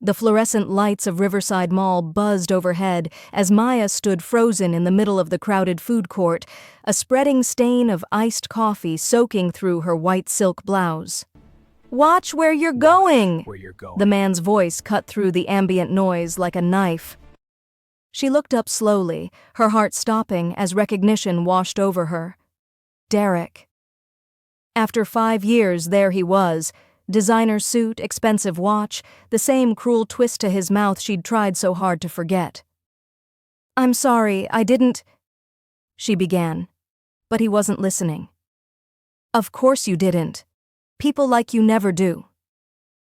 The fluorescent lights of Riverside Mall buzzed overhead as Maya stood frozen in the middle of the crowded food court, a spreading stain of iced coffee soaking through her white silk blouse. "Watch where you're going!" The man's voice cut through the ambient noise like a knife. She looked up slowly, her heart stopping as recognition washed over her. Derek. After 5 years, there he was. Designer suit, expensive watch, the same cruel twist to his mouth she'd tried so hard to forget. "I'm sorry, I didn't—" she began. But he wasn't listening. "Of course you didn't. People like you never do."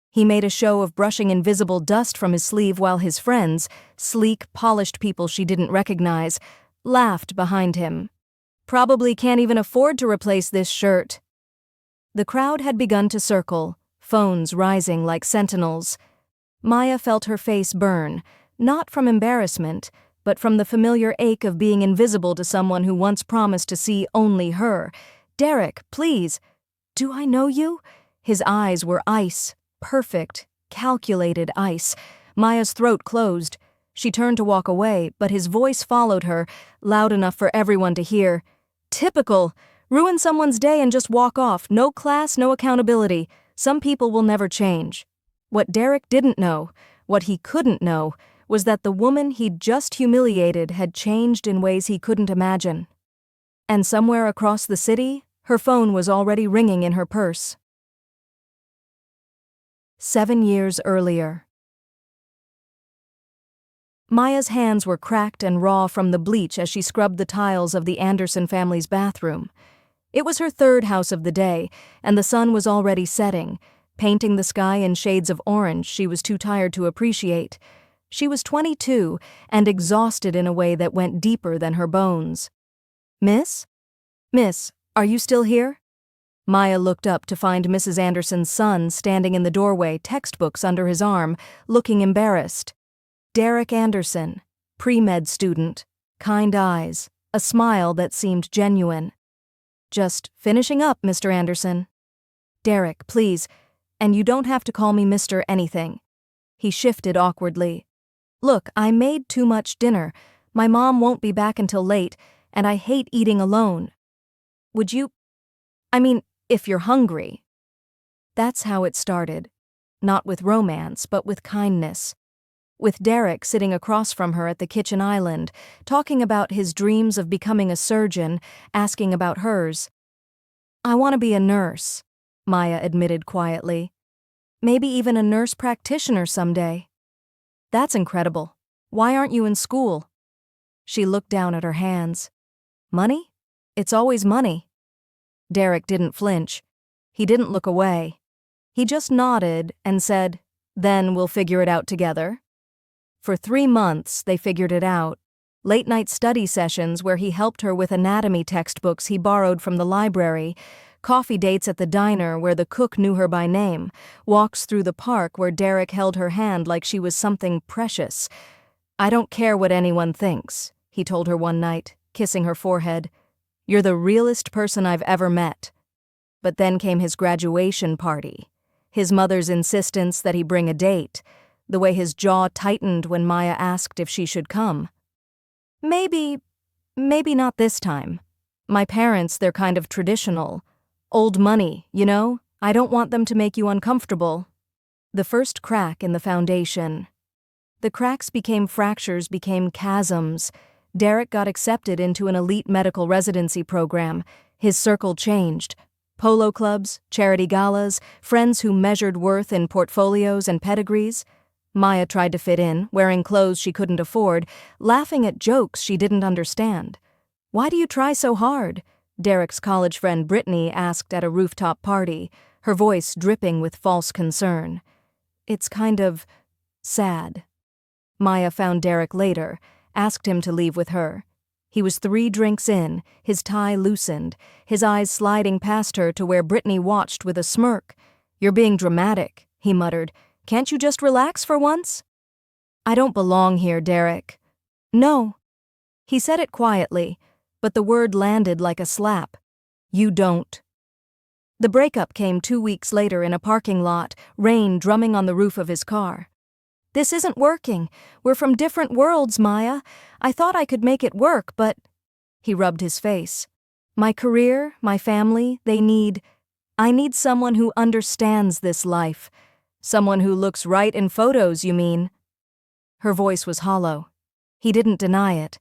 He made a show of brushing invisible dust from his sleeve while his friends, sleek, polished people she didn't recognize, laughed behind him. "Probably can't even afford to replace this shirt." The crowd had begun to circle, phones rising like sentinels. Maya felt her face burn, not from embarrassment, but from the familiar ache of being invisible to someone who once promised to see only her. "Derek, please. Do I know you?" His eyes were ice, perfect, calculated ice. Maya's throat closed. She turned to walk away, but his voice followed her, loud enough for everyone to hear. "Typical. Ruin someone's day and just walk off. No class, no accountability. Some people will never change." What Derek didn't know, what he couldn't know, was that the woman he'd just humiliated had changed in ways he couldn't imagine. And somewhere across the city, her phone was already ringing in her purse. 7 years earlier. Maya's hands were cracked and raw from the bleach as she scrubbed the tiles of the Anderson family's bathroom. It was her third house of the day, and the sun was already setting, painting the sky in shades of orange she was too tired to appreciate. She was 22 and exhausted in a way that went deeper than her bones. "Miss? Miss, are you still here?" Maya looked up to find Mrs. Anderson's son standing in the doorway, textbooks under his arm, looking embarrassed. Derek Anderson, pre-med student, kind eyes, a smile that seemed genuine. "Just finishing up, Mr. Anderson." "Derek, please, and you don't have to call me Mr. anything." He shifted awkwardly. "Look, I made too much dinner. My mom won't be back until late, and I hate eating alone. Would you— if you're hungry." That's how it started. Not with romance, but with kindness. With Derek sitting across from her at the kitchen island, talking about his dreams of becoming a surgeon, asking about hers. "I want to be a nurse," Maya admitted quietly. "Maybe even a nurse practitioner someday." "That's incredible. Why aren't you in school?" She looked down at her hands. "Money? It's always money." Derek didn't flinch. He didn't look away. He just nodded and said, "Then we'll figure it out together." For 3 months, they figured it out. Late-night study sessions where he helped her with anatomy textbooks he borrowed from the library, coffee dates at the diner where the cook knew her by name, walks through the park where Derek held her hand like she was something precious. "I don't care what anyone thinks," he told her one night, kissing her forehead. "You're the realest person I've ever met." But then came his graduation party, his mother's insistence that he bring a date, the way his jaw tightened when Maya asked if she should come. Maybe not this time. My parents, they're kind of traditional. Old money, you know? I don't want them to make you uncomfortable." The first crack in the foundation. The cracks became fractures, became chasms. Derek got accepted into an elite medical residency program. His circle changed. Polo clubs, charity galas, friends who measured worth in portfolios and pedigrees. Maya tried to fit in, wearing clothes she couldn't afford, laughing at jokes she didn't understand. "Why do you try so hard?" Derek's college friend Brittany asked at a rooftop party, her voice dripping with false concern. "It's kind of sad." Maya found Derek later, asked him to leave with her. He was 3 drinks in, his tie loosened, his eyes sliding past her to where Brittany watched with a smirk. "You're being dramatic," he muttered. "Can't you just relax for once?" "I don't belong here, Derek." "No." He said it quietly, but the word landed like a slap. "You don't." The breakup came 2 weeks later in a parking lot, rain drumming on the roof of his car. This isn't working. We're from different worlds, Maya. I thought I could make it work, but... He rubbed his face. My career, my family, I need someone who understands this life. Someone who looks right in photos, you mean? Her voice was hollow. He didn't deny it.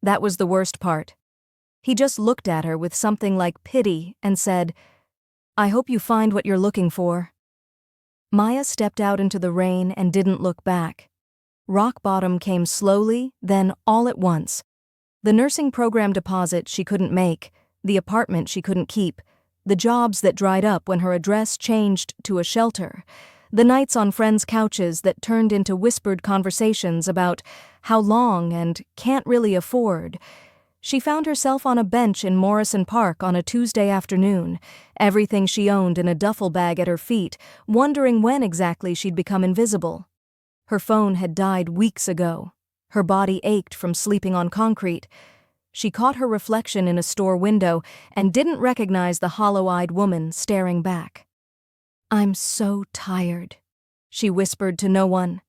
That was the worst part. He just looked at her with something like pity and said, I hope you find what you're looking for. Maya stepped out into the rain and didn't look back. Rock bottom came slowly, then all at once. The nursing program deposit she couldn't make, the apartment she couldn't keep, the jobs that dried up when her address changed to a shelter, the nights on friends' couches that turned into whispered conversations about how long and can't really afford. She found herself on a bench in Morrison Park on a Tuesday afternoon, everything she owned in a duffel bag at her feet, wondering when exactly she'd become invisible. Her phone had died weeks ago. Her body ached from sleeping on concrete. She caught her reflection in a store window and didn't recognize the hollow-eyed woman staring back. I'm so tired, she whispered to no one.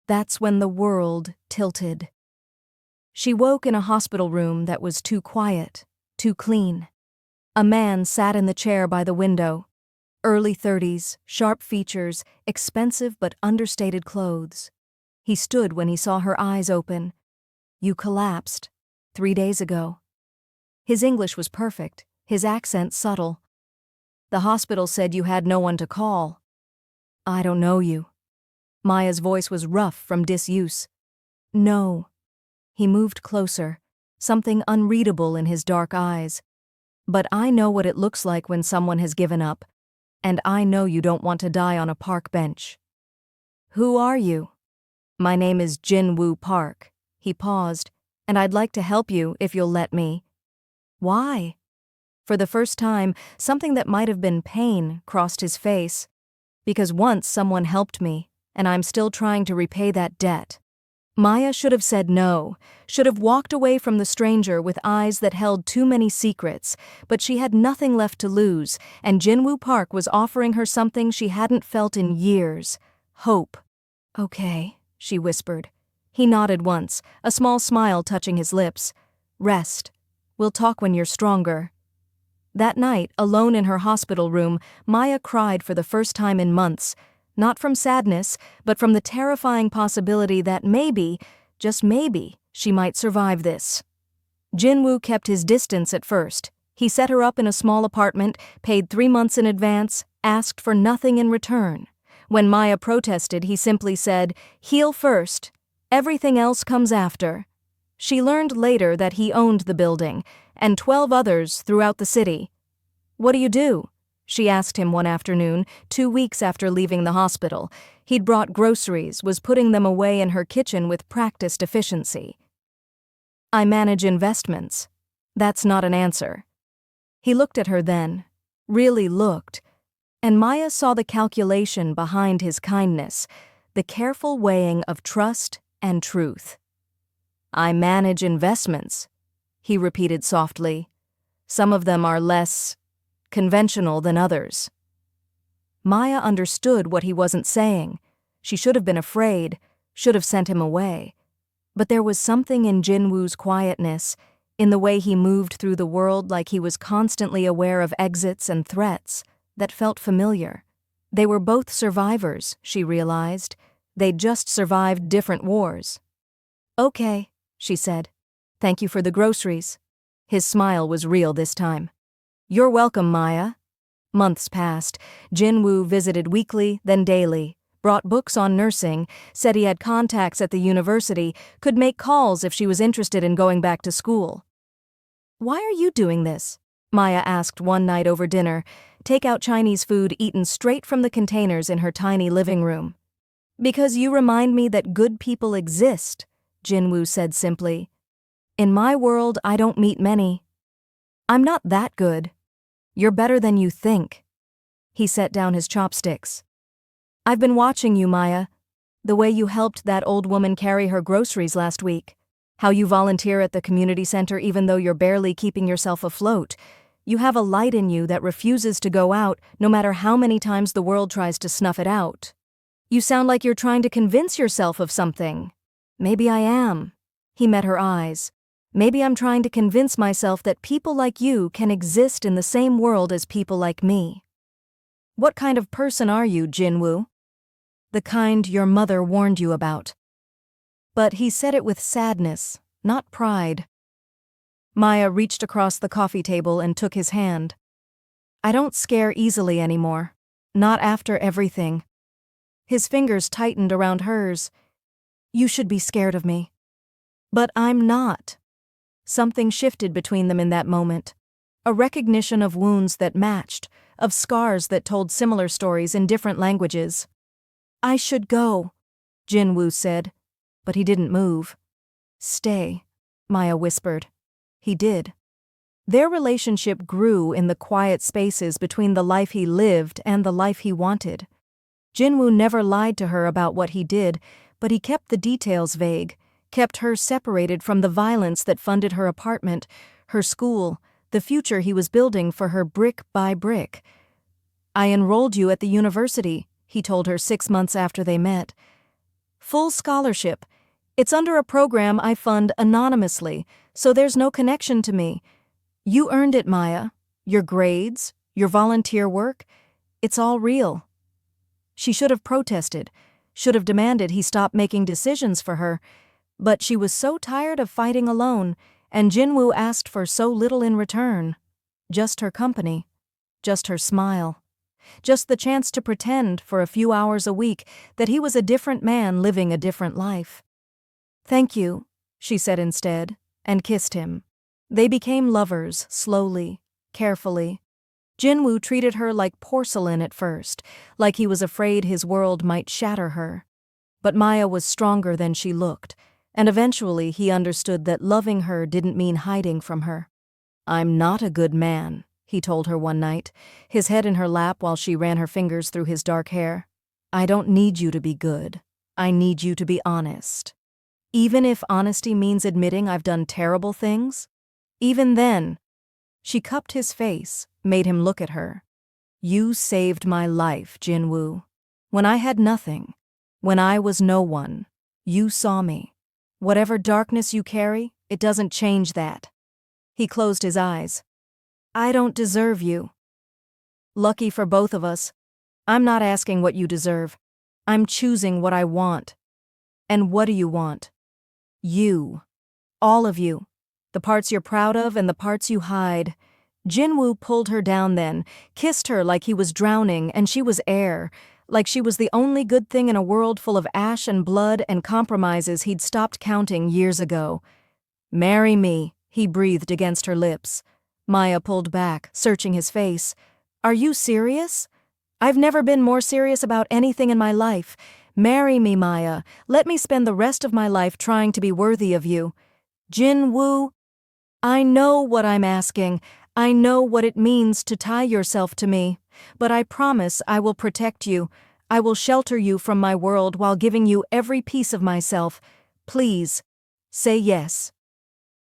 That's when the world tilted. She woke in a hospital room that was too quiet, too clean. A man sat in the chair by the window. Early 30s, sharp features, expensive but understated clothes. He stood when he saw her eyes open. You collapsed 3 days ago. His English was perfect, his accent subtle. The hospital said you had no one to call. I don't know you. Maya's voice was rough from disuse. No. He moved closer, something unreadable in his dark eyes. But I know what it looks like when someone has given up, and I know you don't want to die on a park bench. Who are you? My name is Jin-Woo Park. He paused, and I'd like to help you if you'll let me. Why? For the first time, something that might have been pain crossed his face. Because once someone helped me, and I'm still trying to repay that debt. Maya should have said no, should have walked away from the stranger with eyes that held too many secrets, but she had nothing left to lose, and Jin-Woo Park was offering her something she hadn't felt in years. Hope. Okay, she whispered. He nodded once, a small smile touching his lips. Rest. We'll talk when you're stronger. That night, alone in her hospital room, Maya cried for the first time in months. Not from sadness, but from the terrifying possibility that maybe, just maybe, she might survive this. Jin-Woo kept his distance at first. He set her up in a small apartment, paid 3 months in advance, asked for nothing in return. When Maya protested, he simply said, "Heal first. Everything else comes after." She learned later that he owned the building, and 12 others throughout the city. What do you do? She asked him one afternoon, 2 weeks after leaving the hospital. He'd brought groceries, was putting them away in her kitchen with practiced efficiency. I manage investments. That's not an answer. He looked at her then, really looked, and Maya saw the calculation behind his kindness, the careful weighing of trust and truth. I manage investments, he repeated softly. Some of them are less conventional than others. Maya understood what he wasn't saying. She should have been afraid, should have sent him away. But there was something in Jin-Woo's quietness, in the way he moved through the world like he was constantly aware of exits and threats, that felt familiar. They were both survivors, she realized. They'd just survived different wars. Okay, she said. Thank you for the groceries. His smile was real this time. You're welcome, Maya. Months passed. Jin-Woo visited weekly, then daily, brought books on nursing, said he had contacts at the university, could make calls if she was interested in going back to school. Why are you doing this? Maya asked one night over dinner, takeout Chinese food eaten straight from the containers in her tiny living room. Because you remind me that good people exist, Jin-Woo said simply. In my world, I don't meet many. I'm not that good. You're better than you think. He set down his chopsticks. I've been watching you, Maya. The way you helped that old woman carry her groceries last week. How you volunteer at the community center even though you're barely keeping yourself afloat. You have a light in you that refuses to go out no matter how many times the world tries to snuff it out. You sound like you're trying to convince yourself of something. Maybe I am. He met her eyes. Maybe I'm trying to convince myself that people like you can exist in the same world as people like me. What kind of person are you, Jinwoo? The kind your mother warned you about. But he said it with sadness, not pride. Maya reached across the coffee table and took his hand. I don't scare easily anymore. Not after everything. His fingers tightened around hers. You should be scared of me. But I'm not. Something shifted between them in that moment. A recognition of wounds that matched, of scars that told similar stories in different languages. I should go, Jinwoo said, but he didn't move. Stay, Maya whispered. He did. Their relationship grew in the quiet spaces between the life he lived and the life he wanted. Jinwoo never lied to her about what he did, but he kept the details vague, kept her separated from the violence that funded her apartment, her school, the future he was building for her brick by brick. I enrolled you at the university, he told her 6 months after they met. Full scholarship. It's under a program I fund anonymously, so there's no connection to me. You earned it, Maya. Your grades, your volunteer work, it's all real. She should have protested, should have demanded he stop making decisions for her, but she was so tired of fighting alone, and Jinwoo asked for so little in return. Just her company, just her smile, just the chance to pretend for a few hours a week that he was a different man living a different life. Thank you, she said instead, and kissed him. They became lovers, slowly, carefully. Jinwoo treated her like porcelain at first, like he was afraid his world might shatter her. But Maya was stronger than she looked, and eventually he understood that loving her didn't mean hiding from her. I'm not a good man, he told her one night, his head in her lap while she ran her fingers through his dark hair. I don't need you to be good. I need you to be honest. Even if honesty means admitting I've done terrible things? Even then. She cupped his face, made him look at her. You saved my life, Jinwoo. When I had nothing, when I was no one, you saw me. Whatever darkness you carry, it doesn't change that. He closed his eyes. I don't deserve you. Lucky for both of us. I'm not asking what you deserve. I'm choosing what I want. And what do you want? You. All of you. The parts you're proud of and the parts you hide. Jinwoo pulled her down then, kissed her like he was drowning and she was air, like she was the only good thing in a world full of ash and blood and compromises he'd stopped counting years ago. Marry me, he breathed against her lips. Maya pulled back, searching his face. Are you serious? I've never been more serious about anything in my life. Marry me, Maya. Let me spend the rest of my life trying to be worthy of you. Jinwoo, I know what I'm asking. I know what it means to tie yourself to me. But I promise I will protect you. I will shelter you from my world while giving you every piece of myself. Please, say yes.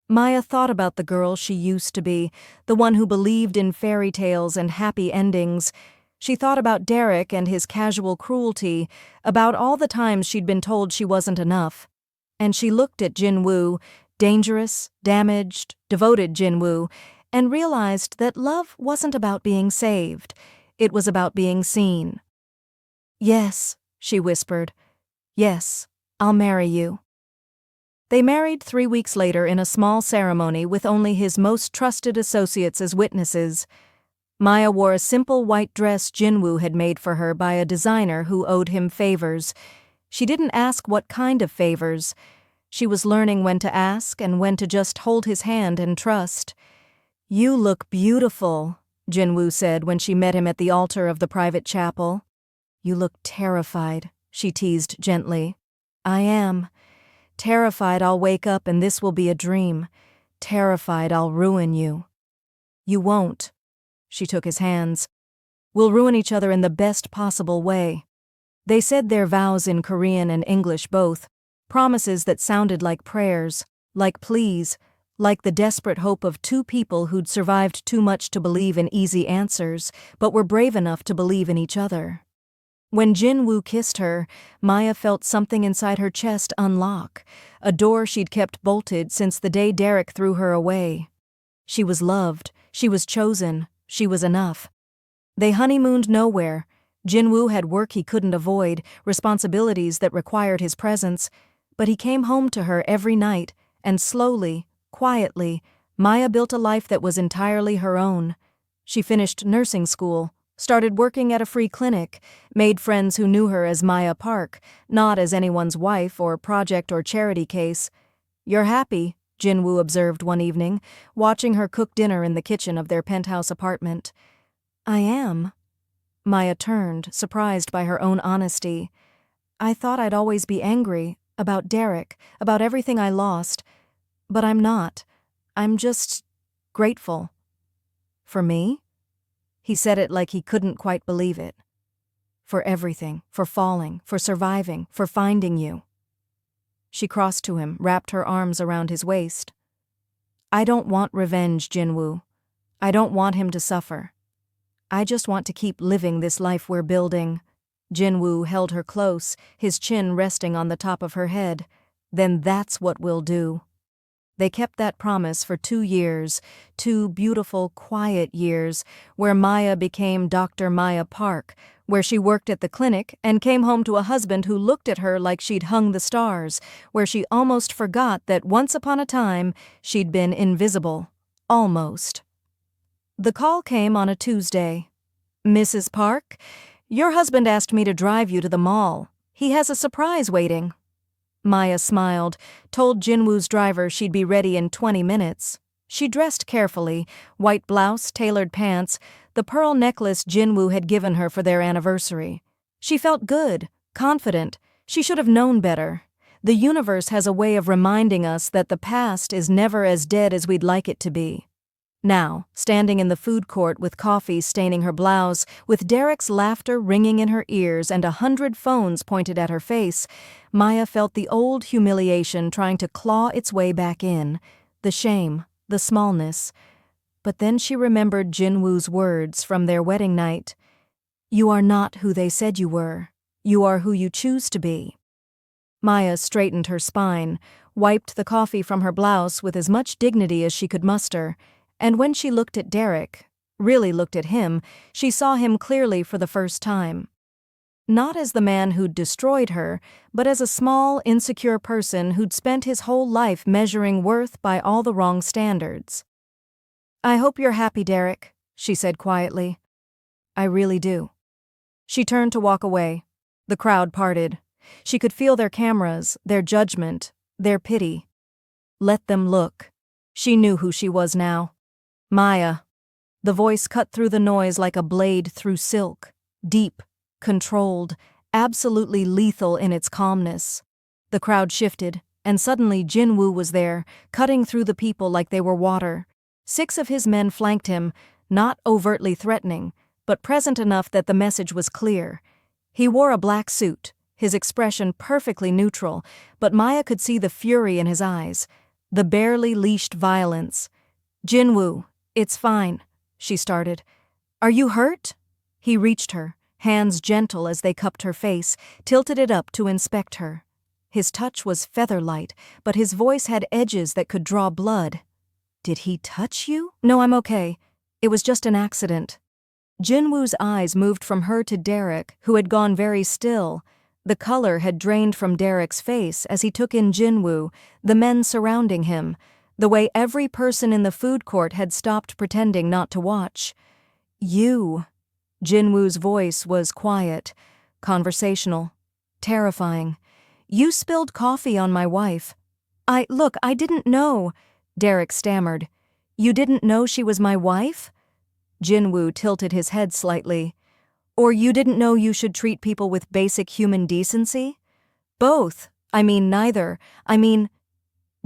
Maya thought about the girl she used to be, the one who believed in fairy tales and happy endings. She thought about Derek and his casual cruelty, about all the times she'd been told she wasn't enough. And she looked at Jinwoo, dangerous, damaged, devoted Jinwoo, and realized that love wasn't about being saved. It was about being seen. Yes, she whispered. Yes, I'll marry you. They married 3 weeks later in a small ceremony with only his most trusted associates as witnesses. Maya wore a simple white dress Jinwoo had made for her by a designer who owed him favors. She didn't ask what kind of favors. She was learning when to ask and when to just hold his hand and trust. You look beautiful, Jinwoo said when she met him at the altar of the private chapel. You look terrified, she teased gently. I am. Terrified I'll wake up and this will be a dream. Terrified I'll ruin you. You won't. She took his hands. We'll ruin each other in the best possible way. They said their vows in Korean and English both, promises that sounded like prayers, like pleas, like the desperate hope of two people who'd survived too much to believe in easy answers, but were brave enough to believe in each other. When Jin-woo kissed her, Maya felt something inside her chest unlock, a door she'd kept bolted since the day Derek threw her away. She was loved, she was chosen, she was enough. They honeymooned nowhere. Jin-woo had work he couldn't avoid, responsibilities that required his presence, but he came home to her every night, and slowly, quietly, Maya built a life that was entirely her own. She finished nursing school, started working at a free clinic, made friends who knew her as Maya Park, not as anyone's wife or project or charity case. "You're happy," Jin-woo observed one evening, watching her cook dinner in the kitchen of their penthouse apartment. "I am." Maya turned, surprised by her own honesty. "I thought I'd always be angry, about Derek, about everything I lost. But I'm not. I'm just grateful." "For me?" He said it like he couldn't quite believe it. "For everything, for falling, for surviving, for finding you." She crossed to him, wrapped her arms around his waist. "I don't want revenge, Jin-woo. I don't want him to suffer. I just want to keep living this life we're building." Jin-woo held her close, his chin resting on the top of her head. "Then that's what we'll do." They kept that promise for 2 years, 2 beautiful, quiet years, where Maya became Dr. Maya Park, where she worked at the clinic and came home to a husband who looked at her like she'd hung the stars, where she almost forgot that once upon a time she'd been invisible. Almost. The call came on a Tuesday. "Mrs. Park, your husband asked me to drive you to the mall. He has a surprise waiting." Maya smiled, told Jin-woo's driver she'd be ready in 20 minutes. She dressed carefully, white blouse, tailored pants, the pearl necklace Jin-woo had given her for their anniversary. She felt good, confident. She should have known better. The universe has a way of reminding us that the past is never as dead as we'd like it to be. Now, standing in the food court with coffee staining her blouse, with Derek's laughter ringing in her ears and 100 phones pointed at her face, Maya felt the old humiliation trying to claw its way back in, the shame, the smallness. But then she remembered Jin-woo's words from their wedding night. "You are not who they said you were. You are who you choose to be." Maya straightened her spine, wiped the coffee from her blouse with as much dignity as she could muster, and when she looked at Derek, really looked at him, she saw him clearly for the first time. Not as the man who'd destroyed her, but as a small, insecure person who'd spent his whole life measuring worth by all the wrong standards. "I hope you're happy, Derek," she said quietly. "I really do." She turned to walk away. The crowd parted. She could feel their cameras, their judgment, their pity. Let them look. She knew who she was now. Maya. The voice cut through the noise like a blade through silk, deep, controlled, absolutely lethal in its calmness. The crowd shifted, and suddenly Jin-woo was there, cutting through the people like they were water. 6 of his men flanked him, not overtly threatening, but present enough that the message was clear. He wore a black suit, his expression perfectly neutral, but Maya could see the fury in his eyes, the barely leashed violence. "Jin-woo, it's fine," she started. "Are you hurt?" He reached her, hands gentle as they cupped her face, tilted it up to inspect her. His touch was feather-light, but his voice had edges that could draw blood. "Did he touch you?" "No, I'm okay. It was just an accident." Jin-woo's eyes moved from her to Derek, who had gone very still. The color had drained from Derek's face as he took in Jin-woo, the men surrounding him, the way every person in the food court had stopped pretending not to watch. "You." Jin-woo's voice was quiet, conversational, terrifying. "You spilled coffee on my wife." Look, I didn't know," Derek stammered. "You didn't know she was my wife?" Jin-woo tilted his head slightly. "Or you didn't know you should treat people with basic human decency?" "Both. I mean neither.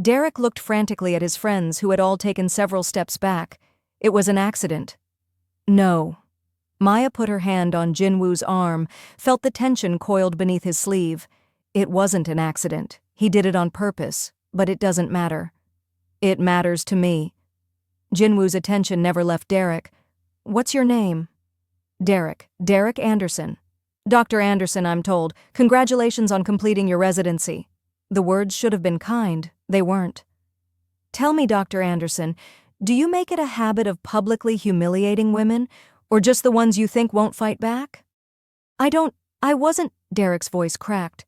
Derek looked frantically at his friends who had all taken several steps back. "It was an accident." "No." Maya put her hand on Jin-woo's arm, felt the tension coiled beneath his sleeve. "It wasn't an accident. He did it on purpose, but it doesn't matter." "It matters to me." Jin-woo's attention never left Derek. "What's your name?" "Derek. Derek Anderson." Dr. Anderson, I'm told, congratulations on completing your residency. The words should have been kind, they weren't. Tell me, Dr. Anderson, do you make it a habit of publicly humiliating women, or just the ones you think won't fight back? I wasn't, Derek's voice cracked.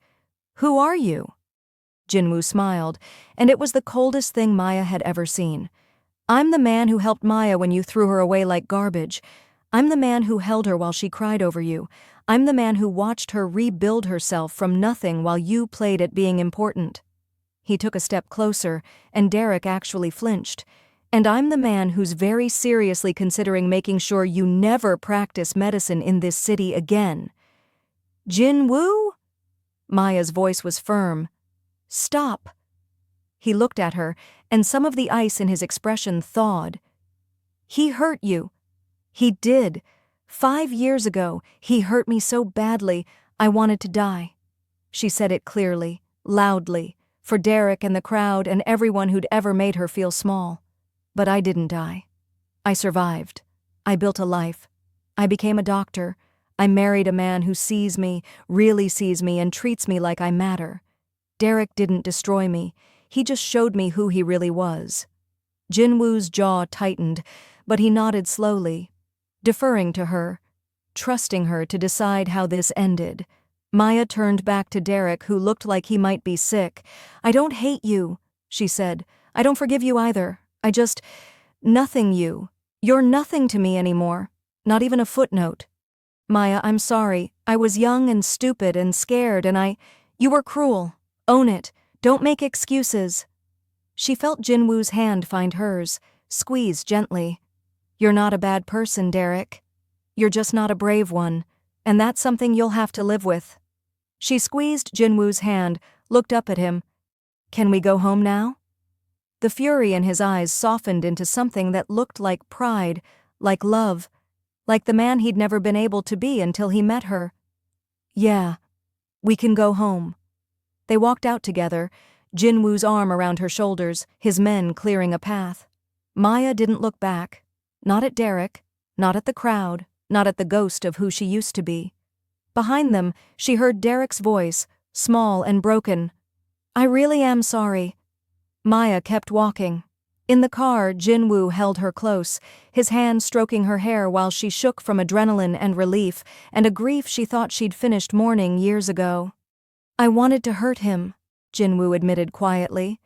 Who are you? Jinwoo smiled, and it was the coldest thing Maya had ever seen. I'm the man who helped Maya when you threw her away like garbage. I'm the man who held her while she cried over you. I'm the man who watched her rebuild herself from nothing while you played at being important. He took a step closer, and Derek actually flinched. And I'm the man who's very seriously considering making sure you never practice medicine in this city again. Jinwoo? Maya's voice was firm. Stop. He looked at her, and some of the ice in his expression thawed. He hurt you. He did. 5 years ago, he hurt me so badly, I wanted to die. She said it clearly, loudly, for Derek and the crowd and everyone who'd ever made her feel small. But I didn't die. I survived. I built a life. I became a doctor. I married a man who sees me, really sees me, and treats me like I matter. Derek didn't destroy me. He just showed me who he really was. Jinwoo's jaw tightened, but he nodded slowly, deferring to her, trusting her to decide how this ended. Maya turned back to Derek, who looked like he might be sick. I don't hate you, she said. I don't forgive you either. Nothing you. You're nothing to me anymore. Not even a footnote. Maya, I'm sorry. I was young and stupid and scared, and you were cruel. Own it. Don't make excuses. She felt Jinwoo's hand find hers, squeeze gently. You're not a bad person, Derek. You're just not a brave one, and that's something you'll have to live with. She squeezed Jinwoo's hand, looked up at him. Can we go home now? The fury in his eyes softened into something that looked like pride, like love, like the man he'd never been able to be until he met her. Yeah, we can go home. They walked out together, Jinwoo's arm around her shoulders, his men clearing a path. Maya didn't look back. Not at Derek, not at the crowd, not at the ghost of who she used to be. Behind them, she heard Derek's voice, small and broken. I really am sorry. Maya kept walking. In the car, Jinwoo held her close, his hand stroking her hair while she shook from adrenaline and relief, and a grief she thought she'd finished mourning years ago. I wanted to hurt him, Jinwoo admitted quietly.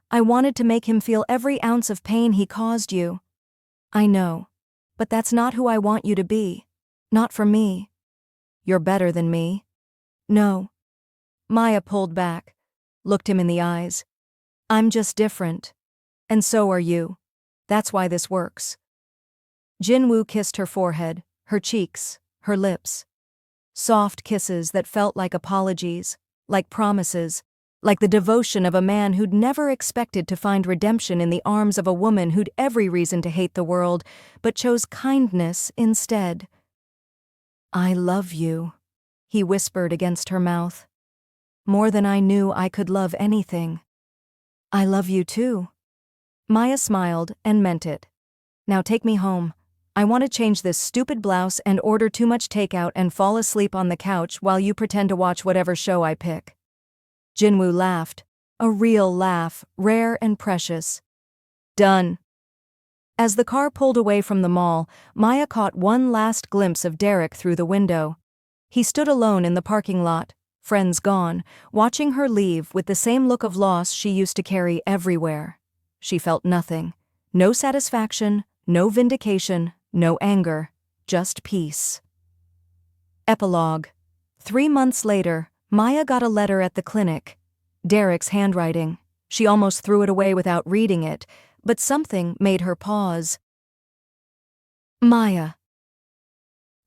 I wanted to make him feel every ounce of pain he caused you. I know, but that's not who I want you to be. Not for me. You're better than me. No. Maya pulled back, looked him in the eyes. I'm just different. And so are you. That's why this works. Jinwoo kissed her forehead, her cheeks, her lips. Soft kisses that felt like apologies, like promises, like the devotion of a man who'd never expected to find redemption in the arms of a woman who'd every reason to hate the world, but chose kindness instead. I love you, he whispered against her mouth. More than I knew I could love anything. I love you too. Maya smiled and meant it. Now take me home. I want to change this stupid blouse and order too much takeout and fall asleep on the couch while you pretend to watch whatever show I pick. Jinwoo laughed, a real laugh, rare and precious. Done. As the car pulled away from the mall, Maya caught one last glimpse of Derek through the window. He stood alone in the parking lot, friends gone, watching her leave with the same look of loss she used to carry everywhere. She felt nothing. No satisfaction, no vindication, no anger, just peace. Epilogue. 3 months later, Maya got a letter at the clinic. Derek's handwriting. She almost threw it away without reading it, but something made her pause. Maya.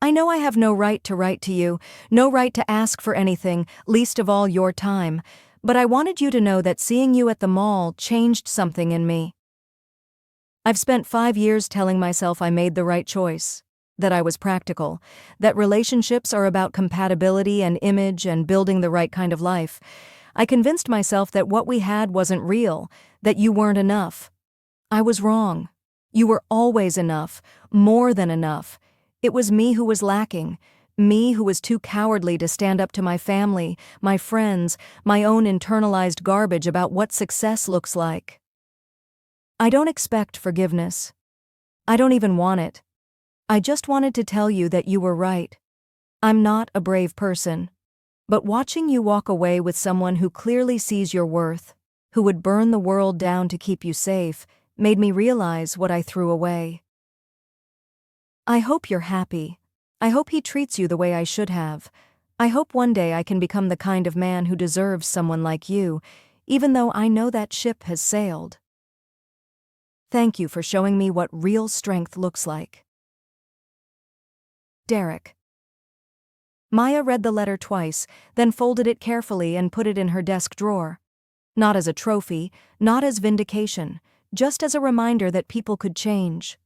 I know I have no right to write to you, no right to ask for anything, least of all your time, but I wanted you to know that seeing you at the mall changed something in me. I've spent 5 years telling myself I made the right choice, that I was practical, that relationships are about compatibility and image and building the right kind of life. I convinced myself that what we had wasn't real, that you weren't enough. I was wrong. You were always enough, more than enough. It was me who was lacking. Me who was too cowardly to stand up to my family, my friends, my own internalized garbage about what success looks like. I don't expect forgiveness. I don't even want it. I just wanted to tell you that you were right. I'm not a brave person. But watching you walk away with someone who clearly sees your worth, who would burn the world down to keep you safe, made me realize what I threw away. I hope you're happy. I hope he treats you the way I should have. I hope one day I can become the kind of man who deserves someone like you, even though I know that ship has sailed. Thank you for showing me what real strength looks like. Derek. Maya read the letter twice, then folded it carefully and put it in her desk drawer. Not as a trophy, not as vindication, just as a reminder that people could change.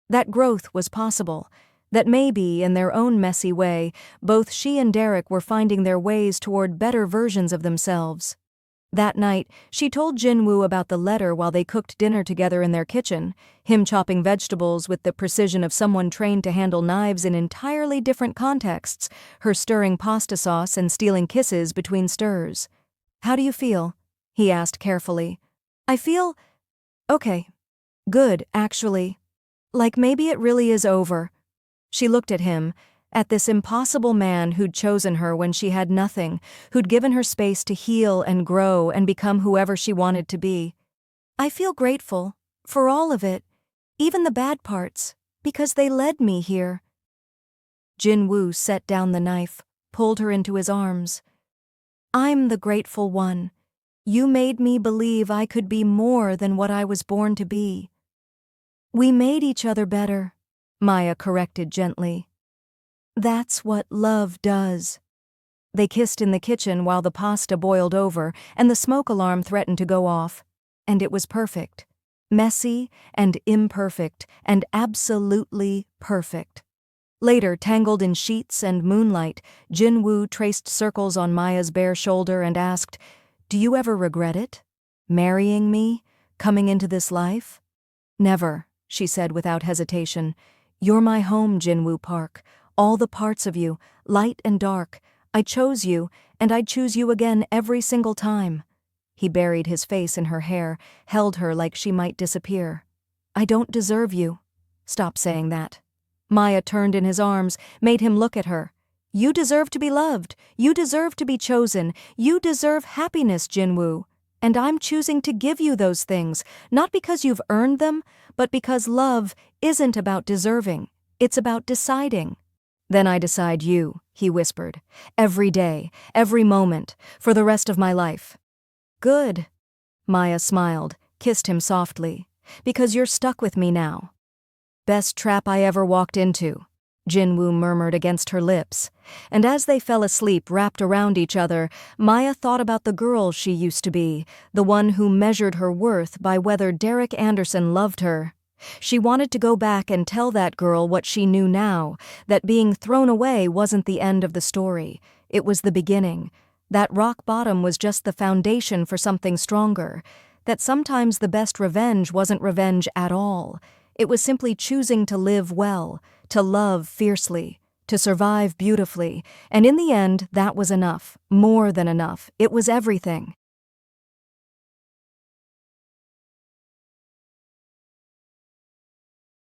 That growth was possible, that maybe, in their own messy way, both she and Derek were finding their ways toward better versions of themselves. That night, she told Jinwoo about the letter while they cooked dinner together in their kitchen, him chopping vegetables with the precision of someone trained to handle knives in entirely different contexts, her stirring pasta sauce and stealing kisses between stirs. "How do you feel?" he asked carefully. "I feel okay. Good, actually. Like maybe it really is over." She looked at him, at this impossible man who'd chosen her when she had nothing, who'd given her space to heal and grow and become whoever she wanted to be. "I feel grateful, for all of it, even the bad parts, because they led me here." Jinwoo set down the knife, pulled her into his arms. "I'm the grateful one. You made me believe I could be more than what I was born to be." "We made each other better," Maya corrected gently. "That's what love does." They kissed in the kitchen while the pasta boiled over and the smoke alarm threatened to go off. And it was perfect. Messy and imperfect and absolutely perfect. Later, tangled in sheets and moonlight, Jinwoo traced circles on Maya's bare shoulder and asked, "Do you ever regret it? Marrying me? Coming into this life?" "Never," she said without hesitation. "You're my home, Jinwoo Park. All the parts of you, light and dark. I chose you, and I'd choose you again every single time." He buried his face in her hair, held her like she might disappear. "I don't deserve you." "Stop saying that." Maya turned in his arms, made him look at her. "You deserve to be loved. You deserve to be chosen. You deserve happiness, Jinwoo. And I'm choosing to give you those things, not because you've earned them, but because love isn't about deserving. It's about deciding." "Then I decide you," he whispered. "Every day, every moment, for the rest of my life." "Good." Maya smiled, kissed him softly. "Because you're stuck with me now." "Best trap I ever walked into," Jinwoo murmured against her lips. And as they fell asleep wrapped around each other, Maya thought about the girl she used to be, the one who measured her worth by whether Derek Anderson loved her. She wanted to go back and tell that girl what she knew now, that being thrown away wasn't the end of the story. It was the beginning. That rock bottom was just the foundation for something stronger. That sometimes the best revenge wasn't revenge at all. It was simply choosing to live well, to love fiercely, to survive beautifully, and in the end, that was enough, more than enough. It was everything.